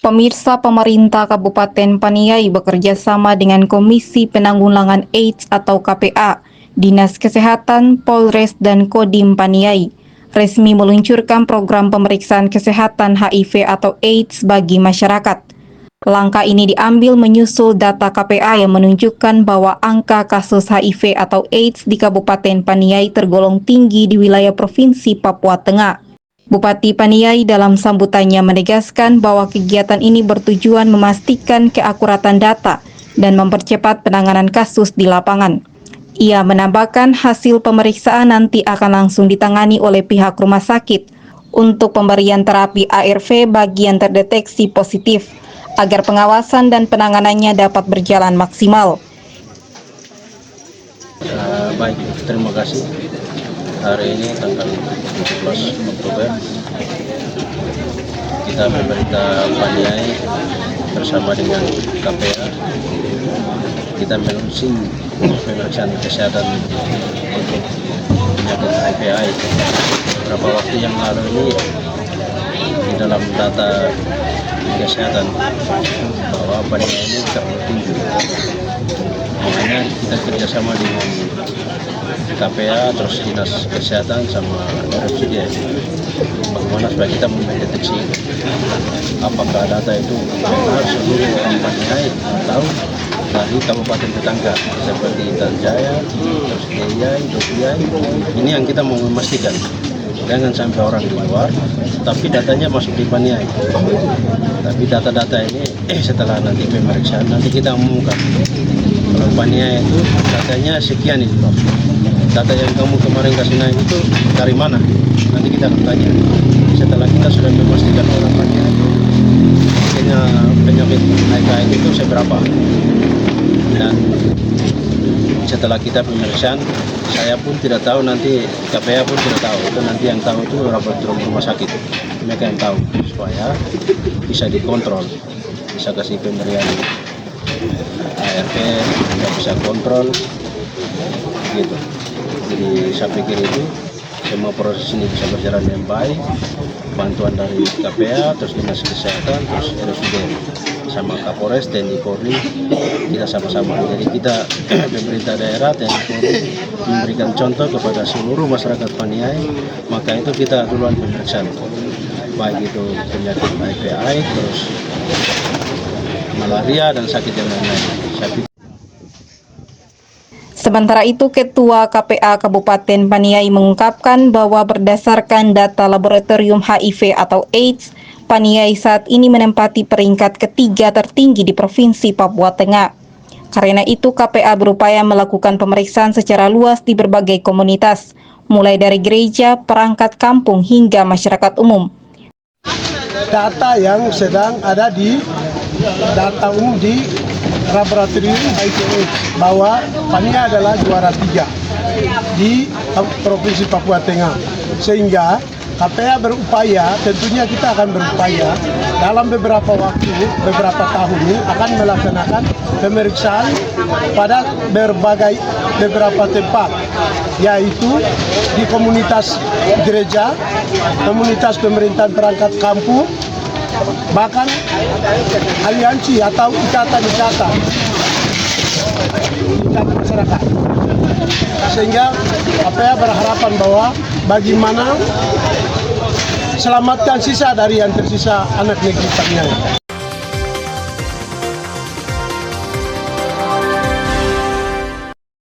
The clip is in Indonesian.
Pemirsa, pemerintah Kabupaten Paniai bekerja sama dengan Komisi Penanggulangan AIDS atau KPA, Dinas Kesehatan, Polres, dan Kodim Paniai resmi meluncurkan program pemeriksaan kesehatan HIV atau AIDS bagi masyarakat. Langkah ini diambil menyusul data KPA yang menunjukkan bahwa angka kasus HIV atau AIDS di Kabupaten Paniai tergolong tinggi di wilayah Provinsi Papua Tengah. Bupati Paniai dalam sambutannya menegaskan bahwa kegiatan ini bertujuan memastikan keakuratan data dan mempercepat penanganan kasus di lapangan. Ia menambahkan hasil pemeriksaan nanti akan langsung ditangani oleh pihak rumah sakit untuk pemberian terapi ARV bagi yang terdeteksi positif, agar pengawasan dan penanganannya dapat berjalan maksimal. Baik, terima kasih. Hari ini tanggal 17 Oktober, kita pemerintah Paniai bersama dengan KPA, kita meluncurkan pemeriksaan kesehatan untuk penyakit HIV/AIDS. Beberapa waktu yang lalu ini di dalam data kesehatan bahwa Paniai ini tertinggi. Makanya kita kerjasama dengan KPA, terus Dinas Kesehatan sama RSUD, bagaimana supaya kita mendeteksi apakah data itu benar seluruh orang Paniai atau dari kabupaten tetangga seperti Intan Jaya, terus Deyai, Dobiai. Ini yang kita mau memastikan, jangan sampai orang di luar, tapi datanya masuk di Paniai. Tapi data-data ini setelah nanti pemeriksaan nanti kita umumkan. Kalau Paniai itu datanya sekian itu, data yang kamu kemarin kasih naik itu dari mana? Nanti kita akan tanya. Setelah kita sudah memastikan orang Paniai itu punya penyakit HIV itu seberapa, dan setelah kita pemeriksaan, saya pun tidak tahu, nanti KPA pun tidak tahu, itu nanti yang tahu itu laboratorium rumah sakit, mereka yang tahu, supaya bisa dikontrol, bisa kasih pemberian ARV, bisa kontrol gitu. Jadi saya pikir itu semua proses ini bisa berjalan dengan baik, bantuan dari KPA, terus Dinas Kesehatan, terus RSUD sama Kapolres, TNI Polri, kita sama-sama. Jadi kita pemerintah daerah, TNI Polri memberikan contoh kepada seluruh masyarakat Paniai, maka itu kita duluan pemeriksaan, baik itu penyakit HIV/AIDS, terus malaria dan sakit yang lain-lain. Sementara itu, Ketua KPA Kabupaten Paniai mengungkapkan bahwa berdasarkan data laboratorium HIV atau AIDS, Paniai saat ini menempati peringkat ketiga tertinggi di Provinsi Papua Tengah. Karena itu, KPA berupaya melakukan pemeriksaan secara luas di berbagai komunitas, mulai dari gereja, perangkat kampung, hingga masyarakat umum. Data yang sedang ada di data umum di laboratorium HIV/AIDS bahwa Paniai adalah juara 3 di Provinsi Papua Tengah, sehingga KPA berupaya, tentunya kita akan berupaya dalam beberapa waktu, beberapa tahun ini akan melaksanakan pemeriksaan pada beberapa tempat, yaitu di komunitas gereja, komunitas pemerintahan perangkat kampung, bahkan aliansi atau ikatan masyarakat. Sehingga KPA berharapan bahwa bagaimana selamatkan sisa dari yang tersisa anak negeri Paniai.